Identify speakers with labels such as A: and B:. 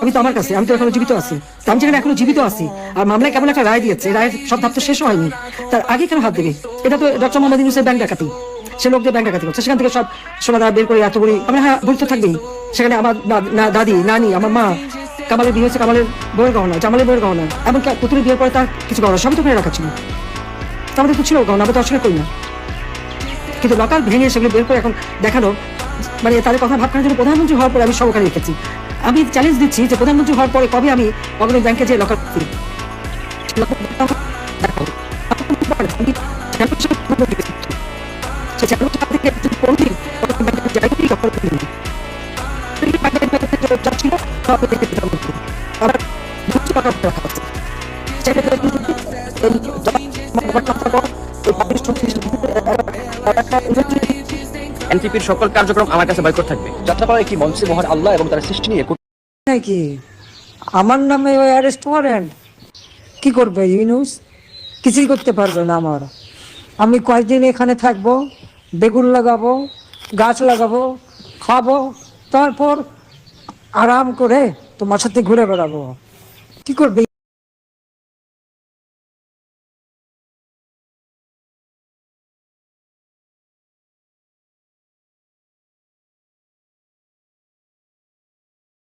A: আমি তো আমার কাছে, আমি তো এখনো জীবিত আছি। আমি যেখানে এখনো জীবিত আছি আর মামলায় কেমন একটা রায় দিয়েছে, রায়ের সব ধাপ তো শেষ হয়নি, তার আগে কেন হাত দেবে? এটা তো ডক্টর মোহাম্মদ ইউনূসের ব্যাংক ডাকাতি, সে লোকদের ব্যাংক ডাকাতি করছে, সেখান থেকে সব সোনা দাঁড়া বের করে এত বড়ি। আমি হ্যাঁ, ভুল তো থাকবেই। সেখানে আমার দাদি, নানি, আমার মা, কামালের বিয়ে হয়েছে, কামালের বইয়ের গহনা, জামালের বইয়ের গহনা, এমনকি পুতুলের বিয়ের পরে তার কিছু গহনা সবই তো ফেলে রাখা ছিল। আমাদের তো ছিল গহনা, আমরা তো অস্বীকার করি না, কিন্তু লকার ভেঙে সেগুলো বের করে এখন দেখানো, মানে তাদের কথা ভাবখানার জন্য প্রধানমন্ত্রী হওয়ার পরে আমি সব ওখানে রেখেছি। আমি চ্যালেঞ্জ দিচ্ছি যে প্রধানমন্ত্রী হওয়ার পরে কবে আমি অগ্রণী ব্যাংকে যে লকার
B: এনসিপির সকল কার্যক্রম আমার কাছে বয়কট থাকবে। যাত্রাপাড়ায় কি মঞ্চে মহান আল্লাহ এবং তার সৃষ্টি নিয়ে
A: নাকি আমার নামে ওই অ্যারেস্ট ওয়ারেন্ট? কি করবে ইউনূস? কিছুই করতে পারবে না আমার। আমি কয়েকদিন এখানে থাকবো, বেগুন লাগাবো, গাছ লাগাবো, খাবো, তারপর আরাম করে তোমার সাথে ঘুরে বেড়াবো। কি করবে?